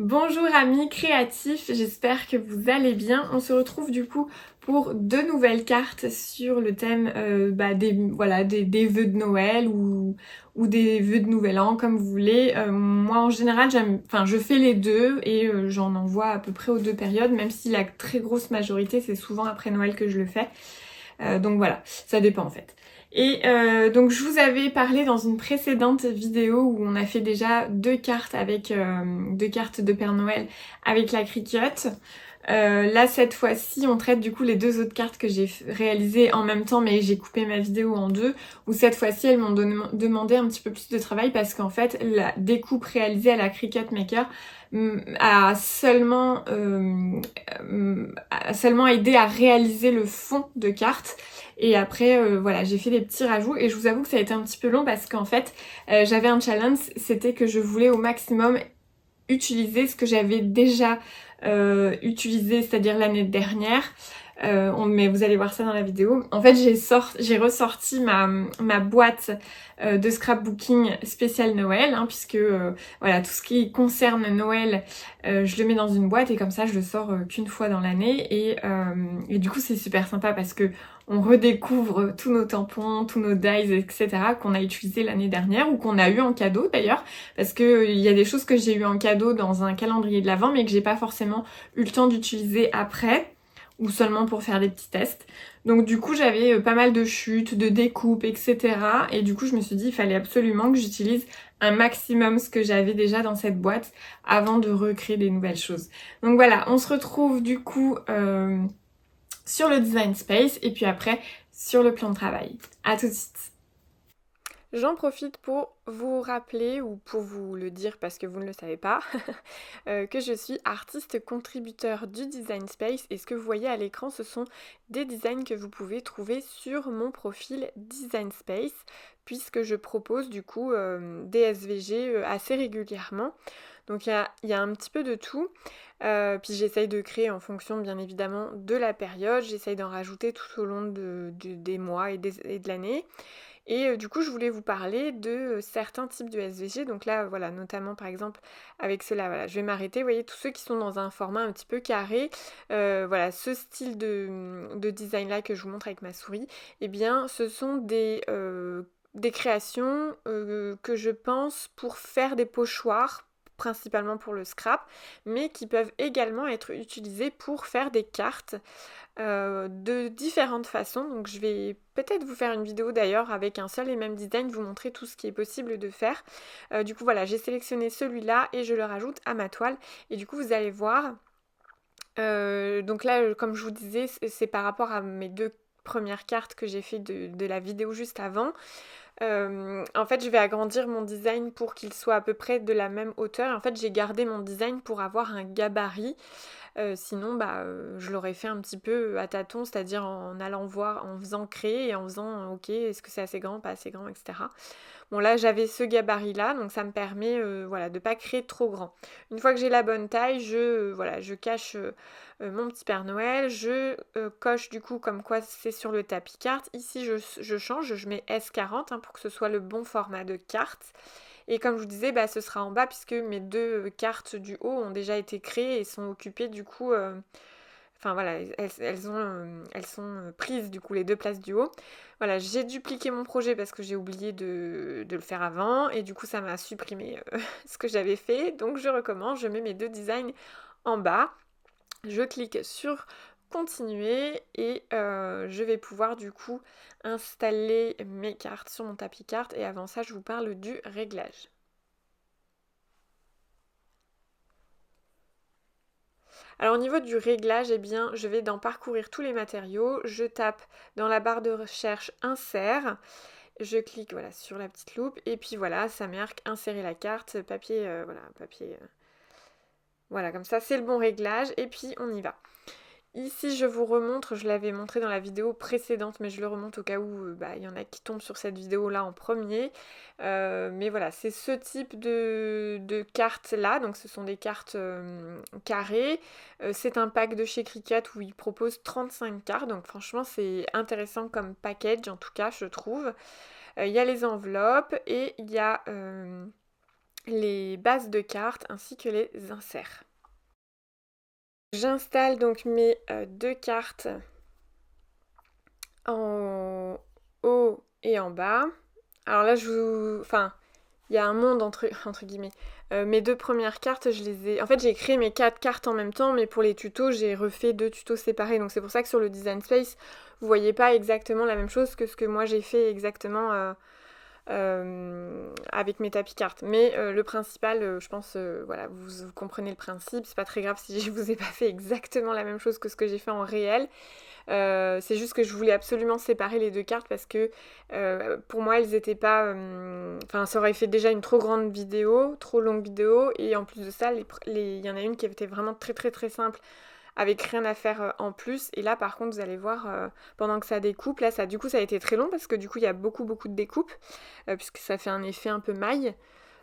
Bonjour amis créatifs, j'espère que vous allez bien. On se retrouve du coup pour deux nouvelles cartes sur le thème des vœux de Noël ou des vœux de Nouvel An comme vous voulez. Moi en général je fais les deux et j'en envoie à peu près aux deux périodes, même si la très grosse majorité c'est souvent après Noël que je le fais. Donc voilà, ça dépend en fait. Et donc je vous avais parlé dans une précédente vidéo où on a fait déjà deux cartes de Père Noël avec la Cricut. Là cette fois-ci on traite du coup les deux autres cartes que j'ai réalisées en même temps, mais j'ai coupé ma vidéo en deux, où cette fois-ci elles m'ont demandé un petit peu plus de travail parce qu'en fait la découpe réalisée à la Cricut Maker a seulement aidé à réaliser le fond de carte. Et après, voilà, j'ai fait des petits rajouts et je vous avoue que ça a été un petit peu long parce qu'en fait, j'avais un challenge, c'était que je voulais au maximum utiliser ce que j'avais déjà utilisé, c'est-à-dire l'année dernière. Mais vous allez voir ça dans la vidéo. En fait, j'ai ressorti ma boîte de scrapbooking spécial Noël, hein, puisque voilà, tout ce qui concerne Noël, je le mets dans une boîte et comme ça, je le sors qu'une fois dans l'année. Et du coup, c'est super sympa parce que on redécouvre tous nos tampons, tous nos dies, etc. qu'on a utilisés l'année dernière ou qu'on a eu en cadeau d'ailleurs, parce que il y a des choses que j'ai eu en cadeau dans un calendrier de l'Avent, mais que j'ai pas forcément eu le temps d'utiliser après, ou seulement pour faire des petits tests. Donc du coup j'avais pas mal de chutes, de découpes, etc. Et du coup je me suis dit il fallait absolument que j'utilise un maximum ce que j'avais déjà dans cette boîte avant de recréer des nouvelles choses. Donc voilà, on se retrouve du coup sur le design space et puis après sur le plan de travail. À tout de suite. J'en profite pour vous rappeler, ou pour vous le dire parce que vous ne le savez pas, que je suis artiste contributeur du Design Space, et ce que vous voyez à l'écran, ce sont des designs que vous pouvez trouver sur mon profil Design Space, puisque je propose du coup des SVG assez régulièrement. Donc il y a un petit peu de tout, puis j'essaye de créer en fonction bien évidemment de la période, j'essaye d'en rajouter tout au long des mois et de l'année. Et du coup, je voulais vous parler de certains types de SVG. Donc là, voilà, notamment par exemple avec ceux-là, voilà, je vais m'arrêter. Vous voyez, tous ceux qui sont dans un format un petit peu carré, voilà, ce style de design-là que je vous montre avec ma souris, eh bien, ce sont des créations que je pense pour faire des pochoirs, principalement pour le scrap, mais qui peuvent également être utilisées pour faire des cartes de différentes façons. Donc je vais peut-être vous faire une vidéo d'ailleurs avec un seul et même design, vous montrer tout ce qui est possible de faire. Du coup voilà, j'ai sélectionné celui-là et je le rajoute à ma toile. Et du coup vous allez voir, donc là comme je vous disais, c'est par rapport à mes deux premières cartes que j'ai fait de la vidéo juste avant. En fait, je vais agrandir mon design pour qu'il soit à peu près de la même hauteur. En fait, j'ai gardé mon design pour avoir un gabarit. Sinon, je l'aurais fait un petit peu à tâtons, c'est-à-dire en allant voir, en faisant créer et en faisant ok, est-ce que c'est assez grand, pas assez grand, etc. Bon là, j'avais ce gabarit-là, donc ça me permet voilà, de ne pas créer trop grand. Une fois que j'ai la bonne taille, je cache mon petit Père Noël, je coche du coup comme quoi c'est sur le tapis carte. Ici, je change, je mets S40 pour que ce soit le bon format de carte. Et comme je vous disais, ce sera en bas puisque mes deux cartes du haut ont déjà été créées et sont occupées du coup. Enfin voilà, elles sont prises du coup les deux places du haut. Voilà, j'ai dupliqué mon projet parce que j'ai oublié de le faire avant et du coup ça m'a supprimé ce que j'avais fait. Donc je recommence, je mets mes deux designs en bas. Je clique sur continuer et je vais pouvoir du coup installer mes cartes sur mon tapis carte, et avant ça je vous parle du réglage. Alors au niveau du réglage, eh bien je vais dans parcourir tous les matériaux, je tape dans la barre de recherche insert, je clique voilà sur la petite loupe et puis voilà, ça marque insérer la carte, papier, voilà, comme ça c'est le bon réglage et puis on y va. Ici, je vous remontre, je l'avais montré dans la vidéo précédente, mais je le remonte au cas où il y en a qui tombent sur cette vidéo-là en premier. Mais voilà, c'est ce type de cartes-là, donc ce sont des cartes carrées. C'est un pack de chez Cricut où ils proposent 35 cartes, donc franchement c'est intéressant comme package, en tout cas je trouve. Il y a les enveloppes et il y a les bases de cartes ainsi que les inserts. J'installe donc mes deux cartes en haut et en bas. Alors là, enfin, il y a un monde entre guillemets. Mes deux premières cartes, je les ai... En fait, j'ai créé mes 4 cartes en même temps, mais pour les tutos, j'ai refait 2 tutos séparés. Donc c'est pour ça que sur le Design Space, vous voyez pas exactement la même chose que ce que moi j'ai fait exactement avec mes tapis cartes. Mais le principal, je pense, voilà, vous comprenez le principe. C'est pas très grave si je vous ai pas fait exactement la même chose que ce que j'ai fait en réel. C'est juste que je voulais absolument séparer les deux cartes parce que pour moi elles étaient pas... Enfin ça aurait fait déjà une trop grande vidéo, trop longue vidéo, et en plus de ça, il y en a une qui était vraiment très très très simple avec rien à faire en plus, et là par contre vous allez voir pendant que ça découpe, là du coup ça a été très long parce que du coup il y a beaucoup beaucoup de découpes puisque ça fait un effet un peu maille.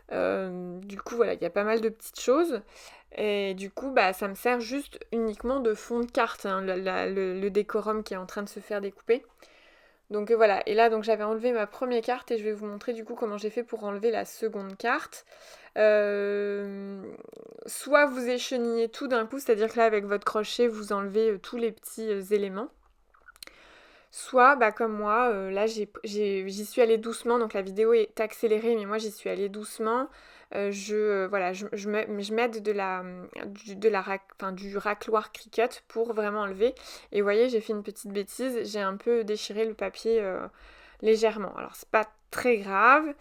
Du coup, voilà, il y a pas mal de petites choses. Et du coup, bah, ça me sert juste uniquement de fond de carte, hein, le décorum qui est en train de se faire découper. Donc voilà, et là donc j'avais enlevé ma première carte et je vais vous montrer du coup comment j'ai fait pour enlever la seconde carte. Soit vous échenillez tout d'un coup, c'est-à-dire que là avec votre crochet vous enlevez tous les petits éléments. Soit, bah, comme moi, là j'y suis allée doucement, donc la vidéo est accélérée, mais moi j'y suis allée doucement. Voilà, je m'aide du racloir Cricut pour vraiment enlever. Et vous voyez, j'ai fait une petite bêtise, j'ai un peu déchiré le papier légèrement. Alors c'est pas très grave,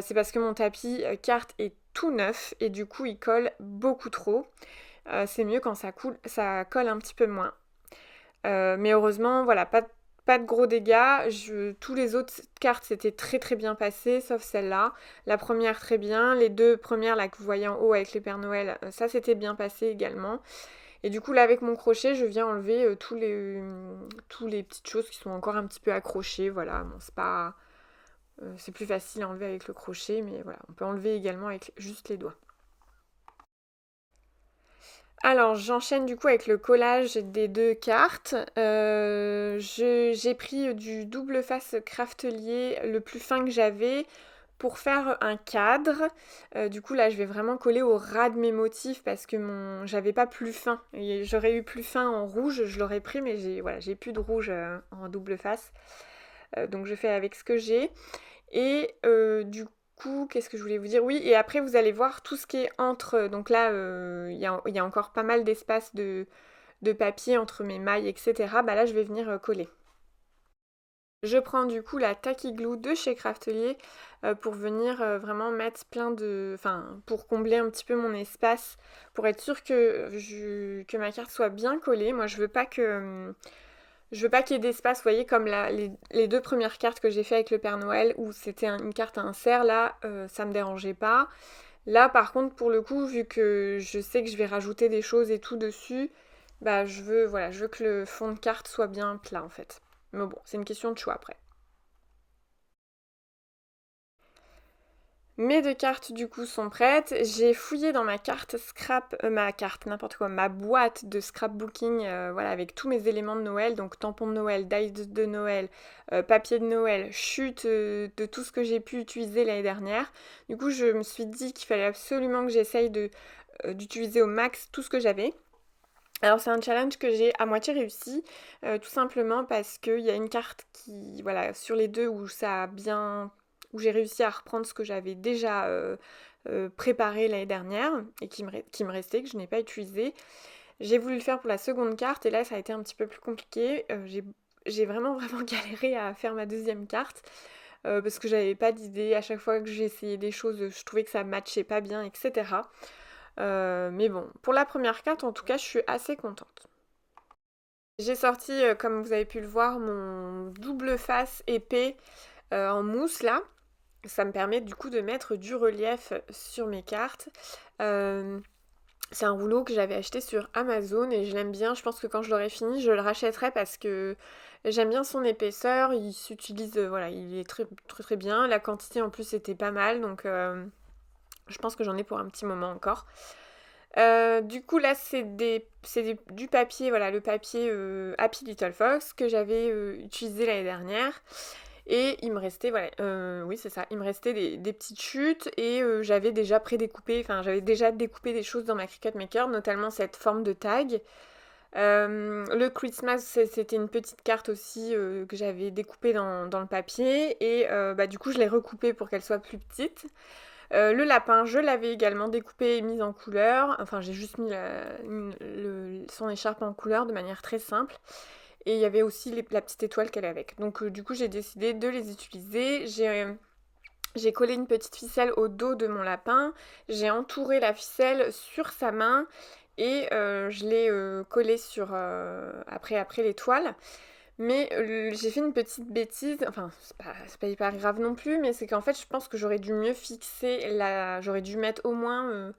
c'est parce que mon tapis carte est tout neuf et du coup il colle beaucoup trop. C'est mieux quand ça colle un petit peu moins. Mais heureusement, voilà, pas de gros dégâts. Tous les autres cartes s'étaient très très bien passées, sauf celle-là. La première très bien, les deux premières là que vous voyez en haut avec les Pères Noël, ça s'était bien passé également. Et du coup là avec mon crochet, je viens enlever tous les petites choses qui sont encore un petit peu accrochées. Voilà, bon c'est plus facile à enlever avec le crochet, mais voilà, on peut enlever également avec juste les doigts. Alors j'enchaîne du coup avec le collage des deux cartes. J'ai pris du double face craftelier le plus fin que j'avais pour faire un cadre. Du coup là je vais vraiment coller au ras de mes motifs parce que j'avais pas plus fin. Et j'aurais eu plus fin en rouge, je l'aurais pris, mais j'ai plus de rouge en double face. Donc je fais avec ce que j'ai. Et du coup, qu'est-ce que je voulais vous dire? Oui, et après vous allez voir tout ce qui est entre. Donc là, il y a encore pas mal d'espace de papier entre mes mailles, etc. Bah là, je vais venir coller. Je prends du coup la Tacky Glue de chez Craftelier pour venir vraiment mettre Enfin, pour combler un petit peu mon espace, pour être sûre que ma carte soit bien collée. Moi, je veux pas je veux pas qu'il y ait d'espace, vous voyez, comme les deux premières cartes que j'ai fait avec le Père Noël, où c'était une carte à insert, là, ça me dérangeait pas. Là, par contre, pour le coup, vu que je sais que je vais rajouter des choses et tout dessus, bah je veux que le fond de carte soit bien plat, en fait. Mais bon, c'est une question de choix après. Mes deux cartes du coup sont prêtes. J'ai fouillé dans ma carte n'importe quoi, ma boîte de scrapbooking, voilà, avec tous mes éléments de Noël, donc tampons de Noël, die de Noël, papier de Noël, chute de tout ce que j'ai pu utiliser l'année dernière. Du coup, je me suis dit qu'il fallait absolument que j'essaye d'utiliser au max tout ce que j'avais. Alors c'est un challenge que j'ai à moitié réussi, tout simplement parce qu'il y a une carte qui, voilà, sur les deux où j'ai réussi à reprendre ce que j'avais déjà préparé l'année dernière et qui me restait, que je n'ai pas utilisé. J'ai voulu le faire pour la seconde carte et là ça a été un petit peu plus compliqué. J'ai vraiment vraiment galéré à faire ma deuxième carte. Parce que j'avais pas d'idée, à chaque fois que j'ai essayé des choses, je trouvais que ça matchait pas bien, etc. Mais bon, pour la première carte, en tout cas, je suis assez contente. J'ai sorti, comme vous avez pu le voir, mon double face épais en mousse là. Ça me permet du coup de mettre du relief sur mes cartes. C'est un rouleau que j'avais acheté sur Amazon et je l'aime bien. Je pense que quand je l'aurai fini, je le rachèterai parce que j'aime bien son épaisseur. Il s'utilise, voilà, il est très très très bien. La quantité en plus était pas mal, donc je pense que j'en ai pour un petit moment encore. Du coup là c'est du papier, voilà, le papier Happy Little Fox que j'avais utilisé l'année dernière. Et il me restait, voilà, oui c'est ça, il me restait des petites chutes et j'avais déjà prédécoupé, enfin j'avais déjà découpé des choses dans ma Cricut Maker, notamment cette forme de tag. Le Christmas, c'était une petite carte aussi que j'avais découpée dans le papier et du coup je l'ai recoupée pour qu'elle soit plus petite. Le lapin, je l'avais également découpé et mis en couleur, enfin j'ai juste mis son écharpe en couleur de manière très simple. Et il y avait aussi la petite étoile qu'elle a avec. Donc du coup j'ai décidé de les utiliser. J'ai collé une petite ficelle au dos de mon lapin, j'ai entouré la ficelle sur sa main et je l'ai collée sur après l'étoile. Mais j'ai fait une petite bêtise, enfin c'est pas hyper grave non plus, mais c'est qu'en fait je pense que j'aurais dû mieux fixer j'aurais dû mettre au moins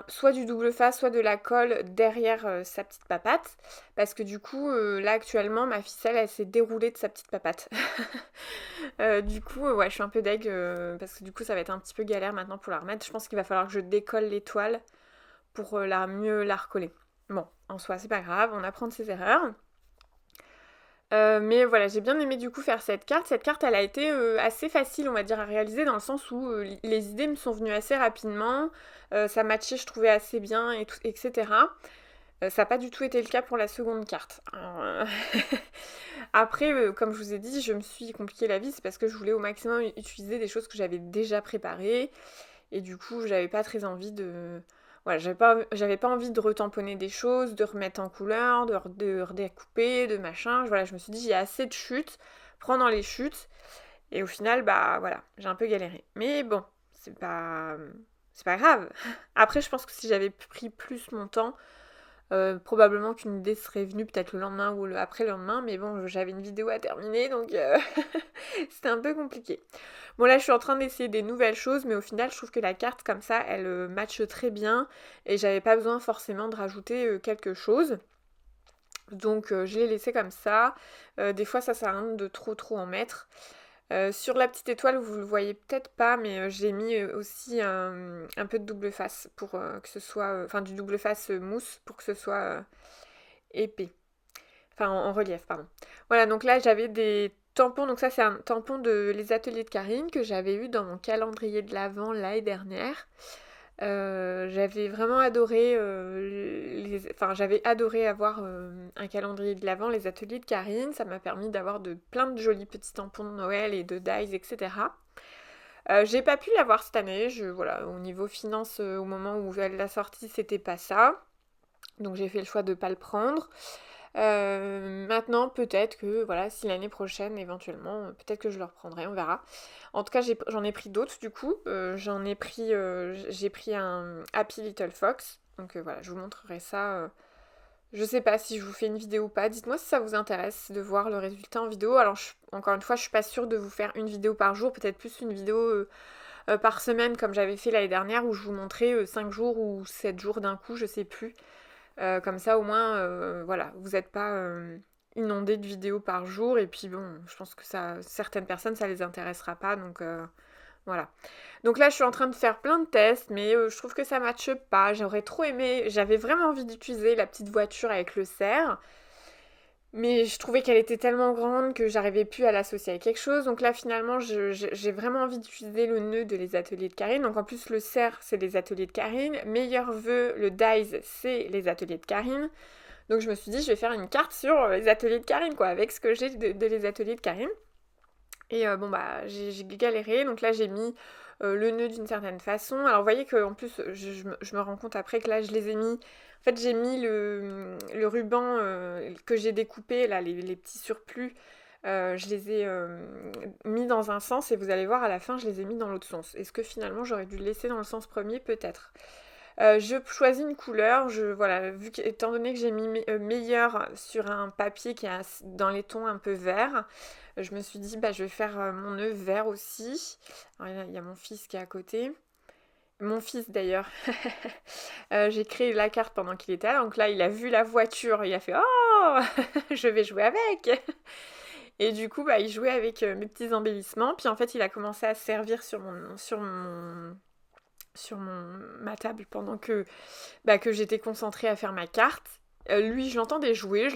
soit du double face, soit de la colle derrière sa petite papate. Parce que du coup, là actuellement, ma ficelle, elle s'est déroulée de sa petite papate. Du coup, ouais, je suis un peu deg parce que du coup, ça va être un petit peu galère maintenant pour la remettre. Je pense qu'il va falloir que je décolle l'étoile pour mieux la recoller. Bon, en soi, c'est pas grave, on apprend de ses erreurs. Mais voilà, j'ai bien aimé du coup faire cette carte. Cette carte, elle a été assez facile, on va dire, à réaliser dans le sens où les idées me sont venues assez rapidement. Ça matchait, je trouvais assez bien, etc. Ça n'a pas du tout été le cas pour la seconde carte. Alors, après, comme je vous ai dit, je me suis compliqué la vie, c'est parce que je voulais au maximum utiliser des choses que j'avais déjà préparées. Et du coup, j'avais pas très envie de... Voilà, j'avais pas envie de retamponner des choses, de remettre en couleur, de redécouper, de machin. Voilà, je me suis dit, j'ai assez de chutes, prends dans les chutes. Et au final, bah voilà, j'ai un peu galéré. Mais bon, c'est pas grave. Après, je pense que si j'avais pris plus mon temps, probablement qu'une idée serait venue peut-être le lendemain ou après le lendemain, mais bon, j'avais une vidéo à terminer, donc c'était un peu compliqué. Bon là, je suis en train d'essayer des nouvelles choses, mais au final, je trouve que la carte comme ça, elle matche très bien, et j'avais pas besoin forcément de rajouter quelque chose. Donc je l'ai laissé comme ça. Des fois, ça sert à rien de trop en mettre. Sur la petite étoile, vous le voyez peut-être pas, mais j'ai mis aussi un peu de double face pour que ce soit... Enfin, du double face mousse pour que ce soit épais. Enfin, en relief, pardon. Voilà, donc là, j'avais des tampons. Donc ça, c'est un tampon de Les Ateliers de Karine que j'avais eu dans mon calendrier de l'Avent l'année dernière. J'avais vraiment adoré enfin j'avais adoré avoir un calendrier de l'Avent, les ateliers de Karine. Ça m'a permis d'avoir plein de jolis petits tampons de Noël et de dies, etc. J'ai pas pu l'avoir cette année. Voilà, au niveau finance, au moment où elle l'a sortie, c'était pas ça. Donc j'ai fait le choix de pas le prendre. Maintenant, peut-être que, voilà, si l'année prochaine, éventuellement, peut-être que je le reprendrai, on verra. En tout cas, j'en ai pris d'autres, du coup. J'ai pris un Happy Little Fox. Donc voilà, je vous montrerai ça. Je sais pas si je vous fais une vidéo ou pas. Dites-moi si ça vous intéresse de voir le résultat en vidéo. Alors, encore une fois, je suis pas sûre de vous faire une vidéo par jour, peut-être plus une vidéo par semaine, comme j'avais fait l'année dernière, où je vous montrais 5 jours ou 7 jours d'un coup, je sais plus. Comme ça, au moins, voilà, vous n'êtes pas inondé de vidéos par jour. Et puis bon, je pense que certaines personnes, ça les intéressera pas. Donc voilà. Donc là, je suis en train de faire plein de tests, mais je trouve que ça matche pas. J'aurais trop aimé, j'avais vraiment envie d'utiliser la petite voiture avec le cerf. Mais je trouvais qu'elle était tellement grande que j'arrivais plus à l'associer à quelque chose. Donc là, finalement, j'ai vraiment envie d'utiliser le nœud de Les Ateliers de Karine. Donc en plus, le cerf, c'est Les Ateliers de Karine. Meilleur vœu, le dies, c'est Les Ateliers de Karine. Donc je me suis dit, je vais faire une carte sur Les Ateliers de Karine, quoi, avec ce que j'ai de Les Ateliers de Karine. Et bon, bah, j'ai galéré. Donc là, j'ai mis le nœud d'une certaine façon. Alors vous voyez qu'en plus, je me rends compte après que là, je les ai mis... En fait, j'ai mis le ruban que j'ai découpé, là, les petits surplus, je les ai mis dans un sens et vous allez voir à la fin, je les ai mis dans l'autre sens. Est-ce que finalement, j'aurais dû le laisser dans le sens premier? Peut-être. Je choisis une couleur, voilà, étant donné que j'ai mis meilleur sur un papier qui est dans les tons un peu verts, je me suis dit, bah, je vais faire mon nœud vert aussi. Alors, il y a mon fils qui est à côté. Mon fils d'ailleurs, j'ai créé la carte pendant qu'il était là, donc là il a vu la voiture, il a fait «Oh je vais jouer avec!» Et du coup bah, il jouait avec mes petits embellissements, puis en fait il a commencé à servir ma table pendant que j'étais concentrée à faire ma carte. Lui je l'entendais jouer, je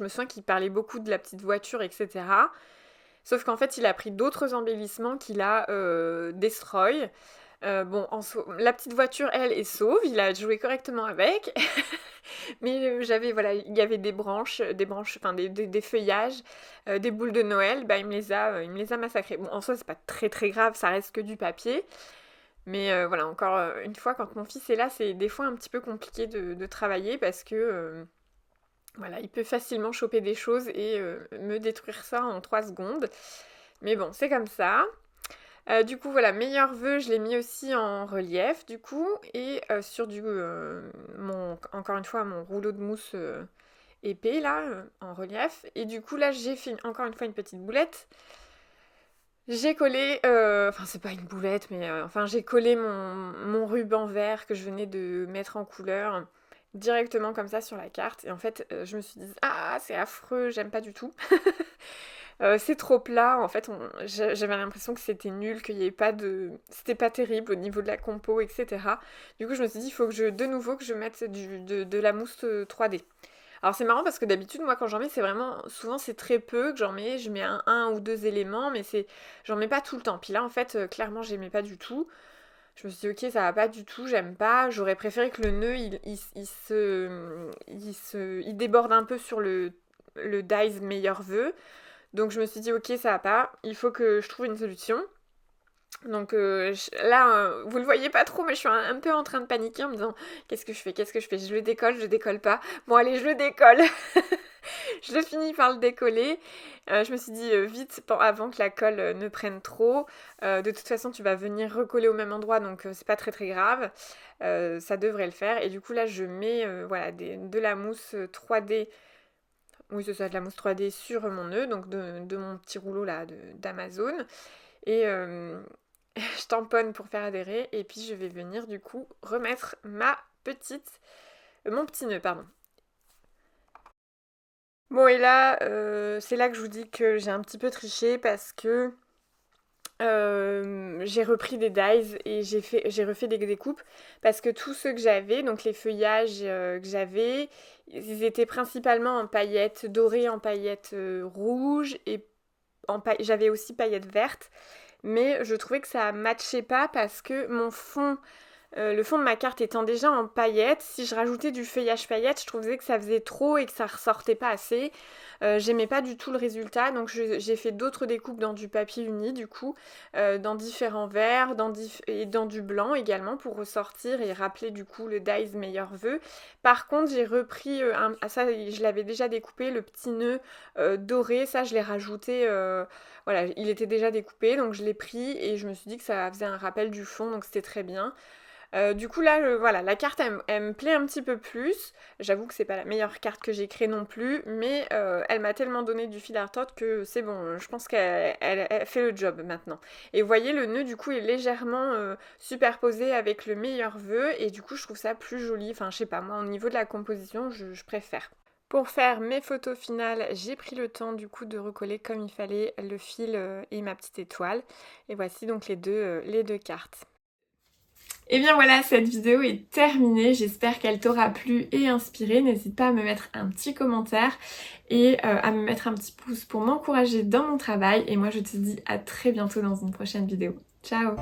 me souviens qu'il parlait beaucoup de la petite voiture, etc. Sauf qu'en fait, il a pris d'autres embellissements qu'il a destroy. Bon, la petite voiture, elle, est sauve, il a joué correctement avec. Mais voilà, il y avait des branches, enfin des feuillages, des boules de Noël, bah il me les a massacrées. Bon, en soi, c'est pas très très grave, ça reste que du papier. Mais voilà, encore une fois, quand mon fils est là, c'est des fois un petit peu compliqué de travailler parce que voilà, il peut facilement choper des choses et me détruire ça en 3 secondes. Mais bon, c'est comme ça. Du coup, voilà, meilleur vœu, je l'ai mis aussi en relief, du coup, et sur encore une fois, mon rouleau de mousse épais, là, en relief. Et du coup, là, j'ai fait encore une fois une petite boulette. J'ai collé, enfin, c'est pas une boulette, mais enfin, j'ai collé mon ruban vert que je venais de mettre en couleur directement comme ça sur la carte. Et en fait, je me suis dit, ah, c'est affreux, j'aime pas du tout. C'est trop plat, en fait, j'avais l'impression que c'était nul, qu'il y avait pas de... C'était pas terrible au niveau de la compo, etc. Du coup, je me suis dit, il faut que de nouveau, que je mette de la mousse 3D. Alors c'est marrant parce que d'habitude, moi, quand j'en mets, c'est vraiment... Souvent, c'est très peu que j'en mais. Je mets un ou deux éléments, mais j'en mets pas tout le temps. Puis là, en fait, clairement, j'aimais pas du tout. Je me suis dit, ok, ça va pas du tout, j'aime pas. J'aurais préféré que le nœud, il déborde un peu sur le dies meilleur vœu. Donc je me suis dit, ok, ça va pas, il faut que je trouve une solution. Donc là, vous le voyez pas trop, mais je suis un peu en train de paniquer en me disant, qu'est-ce que je fais, je le décolle, je décolle pas. Bon allez, je le décolle. Je le finis par le décoller. Je me suis dit, vite, avant que la colle ne prenne trop. De toute façon, tu vas venir recoller au même endroit, donc c'est pas très très grave. Ça devrait le faire. Et du coup là, je mets voilà, de la mousse 3D. Oui, c'est ça, de la mousse 3D sur mon nœud, donc de mon petit rouleau là d'Amazon. Et je tamponne pour faire adhérer. Et puis je vais venir du coup remettre mon petit nœud, pardon. Bon, et là, c'est là que je vous dis que j'ai un petit peu triché parce que j'ai repris des dies et j'ai refait des découpes parce que tous ceux que j'avais, donc les feuillages que j'avais, ils étaient principalement en paillettes dorées, en paillettes rouges et j'avais aussi paillettes vertes, mais je trouvais que ça matchait pas parce que le fond de ma carte étant déjà en paillettes, si je rajoutais du feuillage paillettes, je trouvais que ça faisait trop et que ça ressortait pas assez. J'aimais pas du tout le résultat, donc j'ai fait d'autres découpes dans du papier uni du coup, dans différents verres, et dans du blanc également pour ressortir et rappeler du coup le dies meilleur vœu. Par contre, j'ai repris, ça je l'avais déjà découpé, le petit nœud doré, ça je l'ai rajouté, voilà, il était déjà découpé, donc je l'ai pris et je me suis dit que ça faisait un rappel du fond, donc c'était très bien. Du coup là, voilà, la carte elle me plaît un petit peu plus. J'avoue que c'est pas la meilleure carte que j'ai créée non plus, mais elle m'a tellement donné du fil à retordre que c'est bon, je pense qu'elle fait le job maintenant. Et vous voyez, le nœud du coup est légèrement superposé avec le meilleur vœu, et du coup je trouve ça plus joli. Enfin, je sais pas, moi au niveau de la composition, je préfère. Pour faire mes photos finales, j'ai pris le temps du coup de recoller comme il fallait le fil et ma petite étoile. Et voici donc les deux cartes. Et bien voilà, cette vidéo est terminée, j'espère qu'elle t'aura plu et inspiré. N'hésite pas à me mettre un petit commentaire et à me mettre un petit pouce pour m'encourager dans mon travail. Et moi je te dis à très bientôt dans une prochaine vidéo. Ciao!